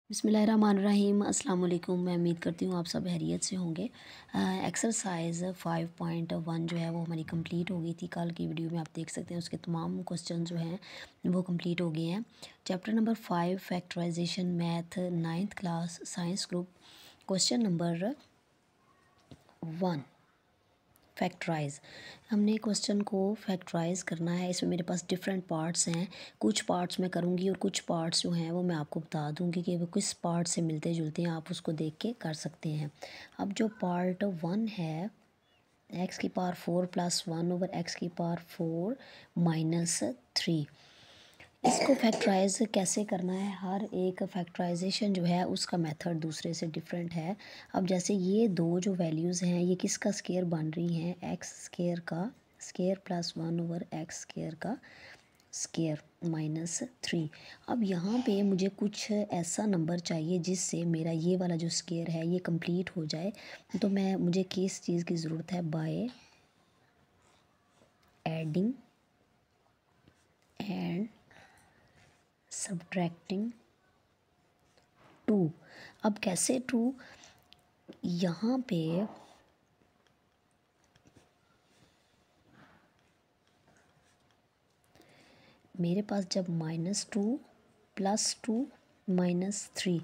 बिस्मिल्लाहिर्रहमानिर्रहीम अस्सलाम वालेकुम। मैं उम्मीद करती हूँ आप सब खैरियत से होंगे। एक्सरसाइज 5.1 जो है वो हमारी कंप्लीट हो गई थी। कल की वीडियो में आप देख सकते हैं उसके तमाम क्वेश्चन जो हैं वो कंप्लीट हो गए हैं। Chapter number 5 factorization math 9th class science group, question number 1 factorize. हमने क्वेश्चन को फैक्टराइज करना है। इसमें मेरे पास डिफरेंट पार्ट्स हैं। कुछ पार्ट्स मैं करूँगी और कुछ पार्ट्स जो हैं वो मैं आपको बता दूँगी कि वो किस पार्ट से मिलते जुलते हैं, आप उसको देख के कर सकते हैं। अब जो पार्ट 1 है, एक्स की पावर 4 प्लस 1 ओवर एक्स की पावर 4 माइनस 3, इसको फैक्टराइज कैसे करना है। हर एक फैक्टराइजेशन जो है उसका मेथड दूसरे से डिफरेंट है। अब जैसे ये दो जो वैल्यूज़ हैं ये किसका स्केयर बन रही हैं, एक्स स्केयर का square plus 1 over x square का स्केयर माइनस 3। अब यहाँ पे मुझे कुछ ऐसा नंबर चाहिए जिससे मेरा ये वाला जो स्केयर है ये कंप्लीट हो जाए। तो मुझे किस चीज़ की ज़रूरत है, बाय एडिंग एंड सब्ट्रैक्टिंग 2। अब कैसे 2, यहाँ पे मेरे पास जब -2 +2 -3,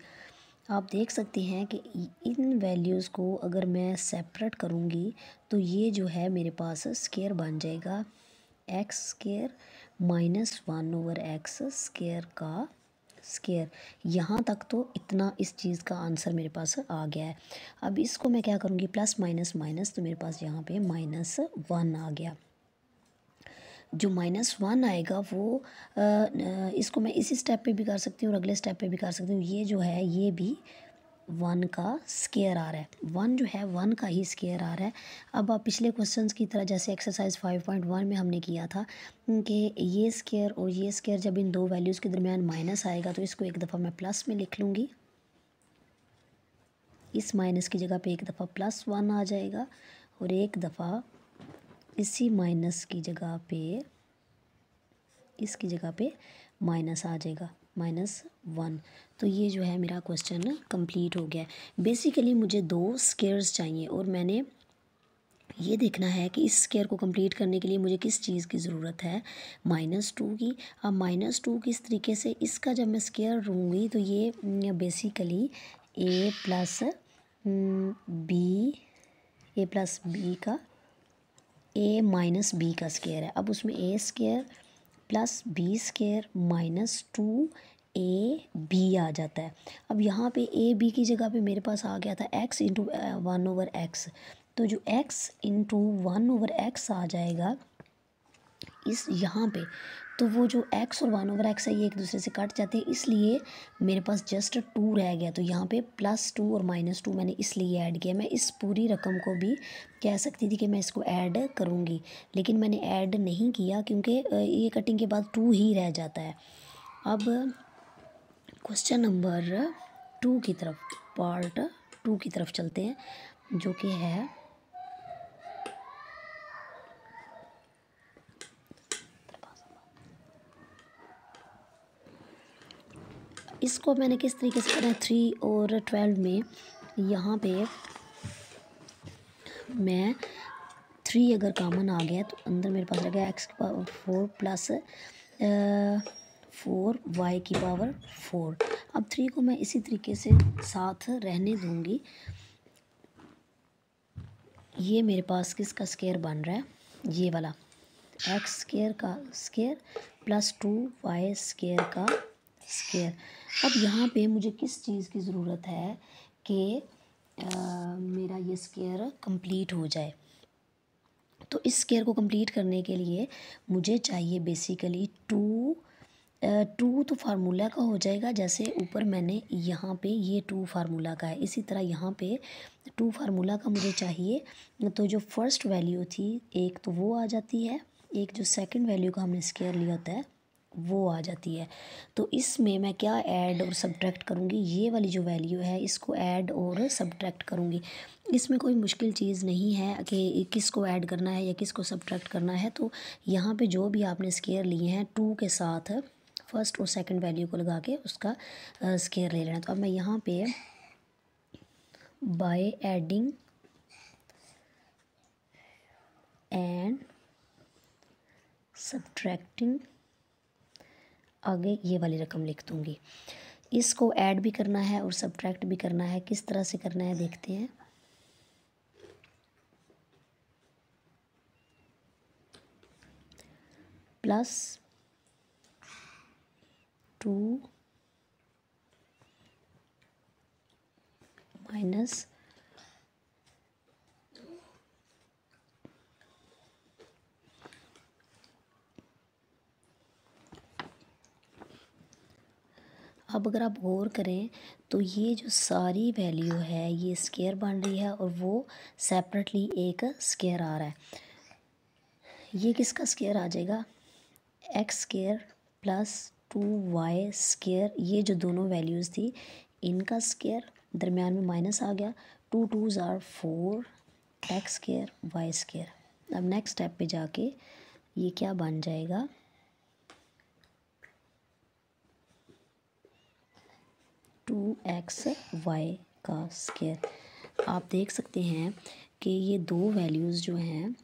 आप देख सकते हैं कि इन वैल्यूज़ को अगर मैं सेपरेट करूँगी तो ये जो है मेरे पास स्केयर बन जाएगा x square -1 over x square का स्केयर। यहाँ तक तो इतना इस चीज़ का आंसर मेरे पास आ गया है। अब इसको मैं क्या करूँगी, प्लस माइनस माइनस, तो मेरे पास यहाँ पे -1 आ गया। जो -1 आएगा वो इसको मैं इसी स्टेप पे भी कर सकती हूँ और अगले स्टेप पे भी कर सकती हूँ। ये जो है ये भी 1 का स्केयर आ रहा है, 1 जो है 1 का ही स्केयर आ रहा है। अब आप पिछले क्वेश्चंस की तरह जैसे एक्सरसाइज 5.1 में हमने किया था कि ये स्केयर और ये स्केयर जब इन दो वैल्यूज़ के दरमियान माइनस आएगा तो इसको एक दफ़ा मैं प्लस में लिख लूँगी, इस माइनस की जगह पे एक दफ़ा +1 आ जाएगा और एक दफ़ा इसी माइनस की जगह पे इसकी जगह पे माइनस आ जाएगा -1। तो ये जो है मेरा क्वेश्चन कंप्लीट हो गया। बेसिकली मुझे दो स्केयर्स चाहिए और मैंने ये देखना है कि इस स्केयर को कंप्लीट करने के लिए मुझे किस चीज़ की ज़रूरत है, -2 की। अब -2 किस तरीके से, इसका जब मैं स्केयर लूँगी तो ये बेसिकली a प्लस बी का a-b का स्केयर है। अब उसमें a square plus B square -2ab आ जाता है। अब यहाँ पे ए बी की जगह पे मेरे पास आ गया था x इंटू 1 ओवर एक्स। तो जो x इंटू 1 ओवर एक्स आ जाएगा इस यहाँ पे, तो वो जो x और 1 ओवर एक्स है ये एक दूसरे से कट जाते हैं, इसलिए मेरे पास जस्ट 2 रह गया। तो यहाँ पे +2 और -2 मैंने इसलिए ऐड किया। मैं इस पूरी रकम को भी कह सकती थी कि मैं इसको ऐड करूँगी, लेकिन मैंने ऐड नहीं किया क्योंकि ये कटिंग के बाद 2 ही रह जाता है। अब क्वेश्चन नंबर 2 की तरफ, पार्ट 2 की तरफ चलते हैं, जो कि है इसको मैंने किस तरीके से करना है। 3 और 12 में यहाँ पे मैं 3 अगर कॉमन आ गया तो अंदर मेरे पास रह गया x की पावर 4 प्लस 4 y की पावर 4। अब 3 को मैं इसी तरीके से साथ रहने दूंगी। ये मेरे पास किसका स्केयर बन रहा है, ये वाला एक्स स्केयर का स्केयर प्लस 2y स्केयर का स्केयर। अब यहाँ पे मुझे किस चीज़ की ज़रूरत है कि मेरा ये स्केयर कंप्लीट हो जाए। तो इस स्केयर को कंप्लीट करने के लिए मुझे चाहिए बेसिकली 2 तो फार्मूला का हो जाएगा। जैसे ऊपर मैंने यहाँ पे ये 2 फार्मूला का है, इसी तरह यहाँ पे 2 फार्मूला का मुझे चाहिए। तो जो फर्स्ट वैल्यू थी एक तो वो आ जाती है, एक जो सेकंड वैल्यू का हमने स्केयर लिया होता है वो आ जाती है। तो इसमें मैं क्या ऐड और सब्ट्रैक्ट करूँगी, ये वाली जो वैल्यू है इसको ऐड और सब्ट्रैक्ट करूँगी। इसमें कोई मुश्किल चीज़ नहीं है कि किसको ऐड करना है या किसको सब्ट्रैक्ट करना है। तो यहाँ पे जो भी आपने स्केयर लिए हैं 2 के साथ फर्स्ट और सेकंड वैल्यू को लगा के उसका स्क्वायर ले लेना। तो अब मैं यहाँ पे बाय एडिंग एंड सब्ट्रैक्टिंग आगे ये वाली रकम लिख दूँगी। इसको ऐड भी करना है और सब्ट्रैक्ट भी करना है। किस तरह से करना है देखते हैं। +2 माइनस अब अगर आप गौर करें तो ये जो सारी वैल्यू है ये स्क्वायर बन रही है और वो सेपरेटली एक स्क्वायर आ रहा है। ये किसका स्क्वायर आ जाएगा, एक्स स्क्वायर प्लस 2y²। ये जो दोनों वैल्यूज़ थी इनका स्क्वायर, दरमियान में माइनस आ गया। 2 2s are 4 X square Y square. अब नेक्स्ट स्टेप पे जाके ये क्या बन जाएगा, 2xy का स्क्वायर। आप देख सकते हैं कि ये दो वैल्यूज़ जो हैं,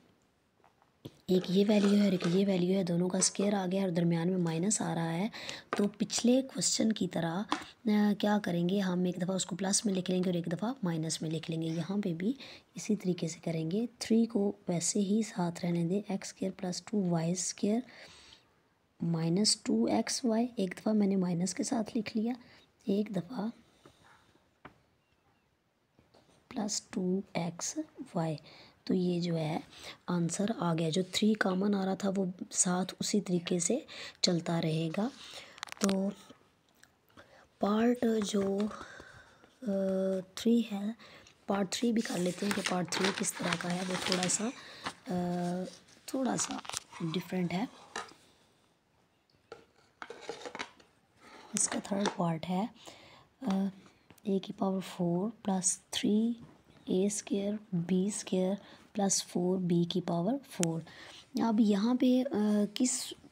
एक ये वैल्यू है और एक ये वैल्यू है, दोनों का स्क्वायर आ गया और दरमियान में माइनस आ रहा है। तो पिछले क्वेश्चन की तरह क्या करेंगे, हम एक दफ़ा उसको प्लस में लिख लेंगे और एक दफ़ा माइनस में लिख लेंगे। यहाँ पे भी इसी तरीके से करेंगे। 3 को वैसे ही साथ रहने दें, x square plus 2y² minus 2xy। एक दफ़ा मैंने माइनस के साथ लिख लिया, एक दफ़ा प्लस 2xy। तो ये जो है आंसर आ गया। जो 3 कॉमन आ रहा था वो साथ उसी तरीके से चलता रहेगा। तो पार्ट जो 3 है, पार्ट 3 भी कर लेते हैं कि पार्ट 3 किस तरह का है। वो थोड़ा सा डिफरेंट है। इसका थर्ड पार्ट है a⁴ plus 3a² b² plus 4b⁴। अब यहाँ पे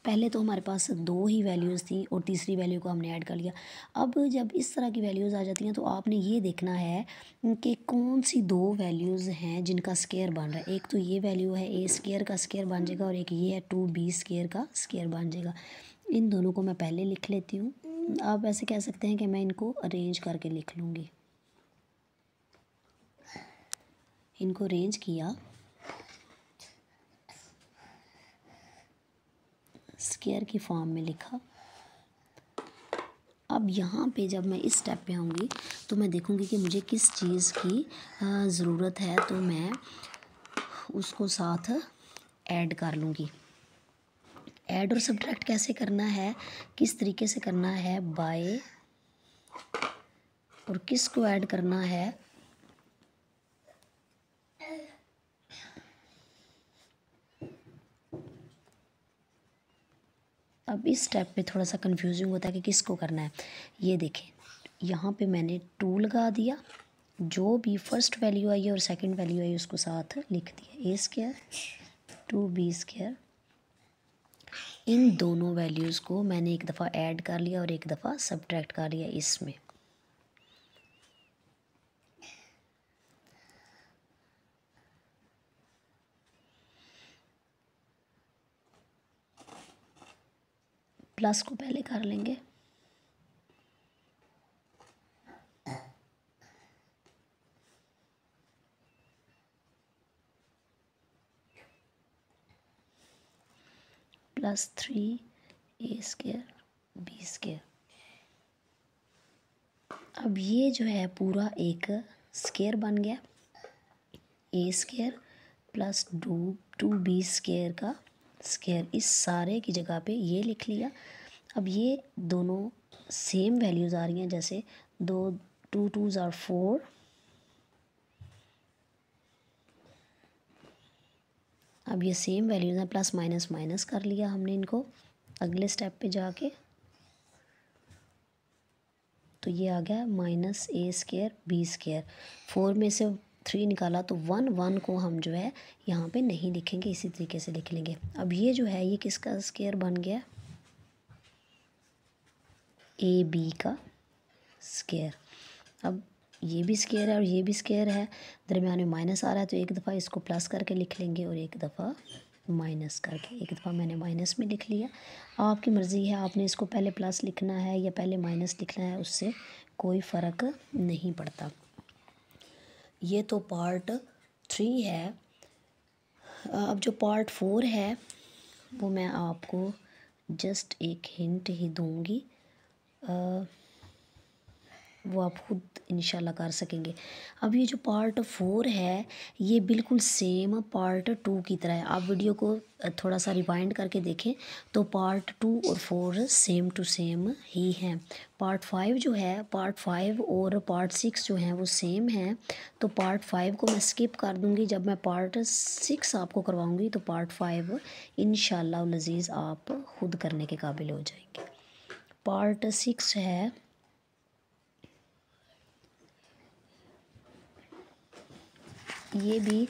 पहले तो हमारे पास दो ही वैल्यूज़ थी और तीसरी वैल्यू को हमने ऐड कर लिया। अब जब इस तरह की वैल्यूज़ आ जाती हैं तो आपने ये देखना है कि कौन सी दो वैल्यूज़ हैं जिनका स्क्वायर बन रहा है। एक तो ये वैल्यू है a² का स्क्वायर बन जाएगा और एक ये है 2b² का स्क्वायर बन जाएगा। इन दोनों को मैं पहले लिख लेती हूँ। आप ऐसे कह सकते हैं कि मैं इनको अरेंज करके लिख लूँगी। इनको अरेंज किया, स्क्वायर की फॉर्म में लिखा। अब यहाँ पे जब मैं इस स्टेप पे आऊँगी तो मैं देखूँगी कि मुझे किस चीज़ की ज़रूरत है, तो मैं उसको साथ ऐड कर लूँगी। ऐड और सब्ट्रैक्ट कैसे करना है, किस तरीके से करना है, बाय, और किस को ऐड करना है, अब इस स्टेप पे थोड़ा सा कंफ्यूजिंग होता है कि किसको करना है। ये देखें, यहाँ पे मैंने 2 लगा दिया, जो भी फर्स्ट वैल्यू आई है और सेकंड वैल्यू आई उसको साथ लिख दिया, a² 2b²। इन दोनों वैल्यूज़ को मैंने एक दफ़ा ऐड कर लिया और एक दफ़ा सब्ट्रैक्ट कर लिया इसमें। प्लस को पहले कर लेंगे, प्लस 3a² b²। अब ये जो है पूरा एक स्क्वायर बन गया, a² प्लस 2b² का स्क्वायर। इस सारे की जगह पे ये लिख लिया। अब ये दोनों सेम वैल्यूज़ आ रही हैं, जैसे 2 2s are 4, अब ये सेम वैल्यूज़ हैं, प्लस माइनस माइनस कर लिया हमने इनको। अगले स्टेप पे जाके तो ये आ गया माइनस a² b²। 4 में से 3 निकाला तो 1 को हम जो है यहाँ पे नहीं लिखेंगे, इसी तरीके से लिख लेंगे। अब ये जो है ये किसका स्क्वायर बन गया, ए बी का स्क्वायर। अब ये भी स्क्वायर है और ये भी स्क्वायर है, दरमियान में माइनस आ रहा है, तो एक दफ़ा इसको प्लस करके लिख लेंगे और एक दफ़ा माइनस करके। एक दफ़ा मैंने माइनस में लिख लिया, आपकी मर्ज़ी है, आपने इसको पहले प्लस लिखना है या पहले माइनस लिखना है, उससे कोई फ़र्क नहीं पड़ता। ये तो पार्ट 3 है। अब जो पार्ट 4 है वो मैं आपको जस्ट एक हिंट ही दूंगी, वो आप खुद इंशाल्लाह कर सकेंगे। अब ये जो पार्ट 4 है ये बिल्कुल सेम पार्ट 2 की तरह है। आप वीडियो को थोड़ा सा रिवाइंड करके देखें तो पार्ट 2 और 4 सेम टू सेम ही हैं। पार्ट 5 जो है, पार्ट 5 और पार्ट 6 जो हैं वो सेम हैं, तो पार्ट 5 को मैं स्किप कर दूंगी। जब मैं पार्ट 6 आपको करवाऊंगी तो पार्ट 5 इंशाल्लाह लजीज़ आप खुद करने के काबिल हो जाएंगे। पार्ट 6 है, ये भी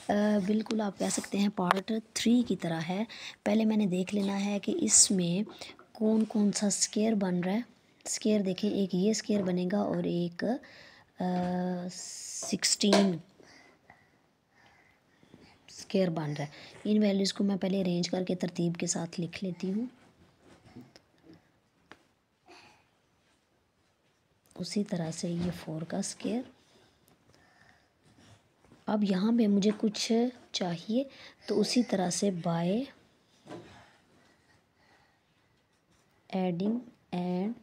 बिल्कुल आप कह सकते हैं पार्ट 3 की तरह है। पहले मैंने देख लेना है कि इसमें कौन कौन सा स्क्वायर बन रहा है। स्क्वायर देखें, एक ये स्क्वायर बनेगा और एक 16 स्क्वायर बन रहा है। इन वैल्यूज़ को मैं पहले अरेंज करके तरतीब के साथ लिख लेती हूँ। उसी तरह से ये 4 का स्क्वायर। अब यहाँ पे मुझे कुछ चाहिए तो उसी तरह से बाय एडिंग एंड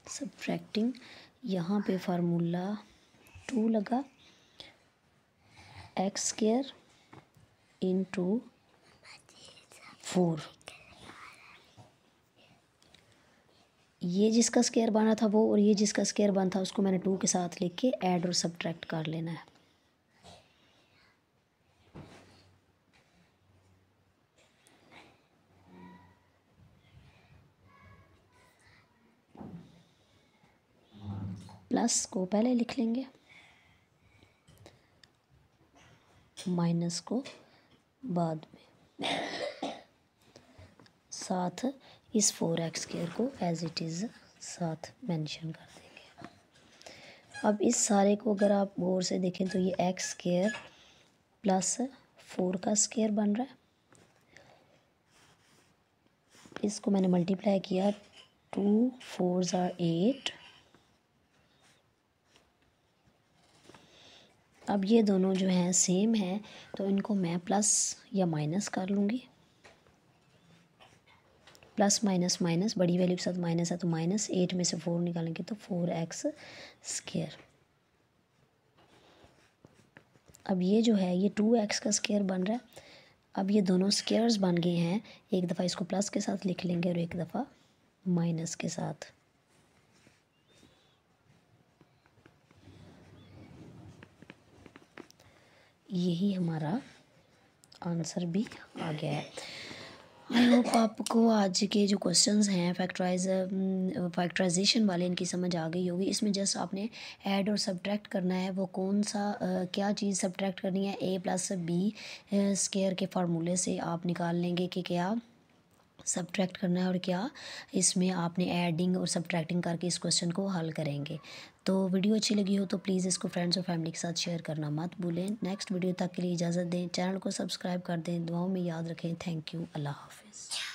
सब्ट्रैक्टिंग, यहाँ पे फार्मूला 2 लगा, एक्स स्क्वायर इंटू 4। ये जिसका स्क्वायर बना था वो और ये जिसका स्क्वायर बना था उसको मैंने 2 के साथ लिख के ऐड और सब्ट्रैक्ट कर लेना है। प्लस को पहले लिख लेंगे, माइनस को बाद में, साथ इस 4x स्क्वायर को एज इट इज़ साथ मेंशन कर देंगे। अब इस सारे को अगर आप गौर से देखें तो ये x स्क्वायर प्लस 4 का स्क्वायर बन रहा है। इसको मैंने मल्टीप्लाई किया, 2 4s are 8। अब ये दोनों जो हैं सेम हैं तो इनको मैं प्लस या माइनस कर लूँगी। प्लस माइनस माइनस, बड़ी वैल्यू के साथ माइनस है तो माइनस, 8 में से 4 निकालेंगे तो 4x स्क्वायर। अब ये जो है ये 2x का स्क्वायर बन रहा है। अब ये दोनों स्क्वायर्स बन गए हैं, एक दफ़ा इसको प्लस के साथ लिख लेंगे और एक दफ़ा माइनस के साथ। यही हमारा आंसर भी आ गया है। आई होप आपको आज के जो क्वेश्चंस हैं फैक्टराइजेशन वाले, इनकी समझ आ गई होगी। इसमें जस्ट आपने ऐड और सब्ट्रैक्ट करना है। वो कौन सा क्या चीज़ सब्ट्रैक्ट करनी है, a प्लस बी स्क्वायर के फार्मूले से आप निकाल लेंगे कि क्या सब्ट्रैक्ट करना है और क्या इसमें आपने ऐडिंग और सब्ट्रैक्टिंग करके इस क्वेश्चन को हल करेंगे। तो वीडियो अच्छी लगी हो तो प्लीज़ इसको फ्रेंड्स और फैमिली के साथ शेयर करना मत भूलें। नेक्स्ट वीडियो तक के लिए इजाज़त दें, चैनल को सब्सक्राइब कर दें, दुआओं में याद रखें। थैंक यू, अल्लाह हाफिज़।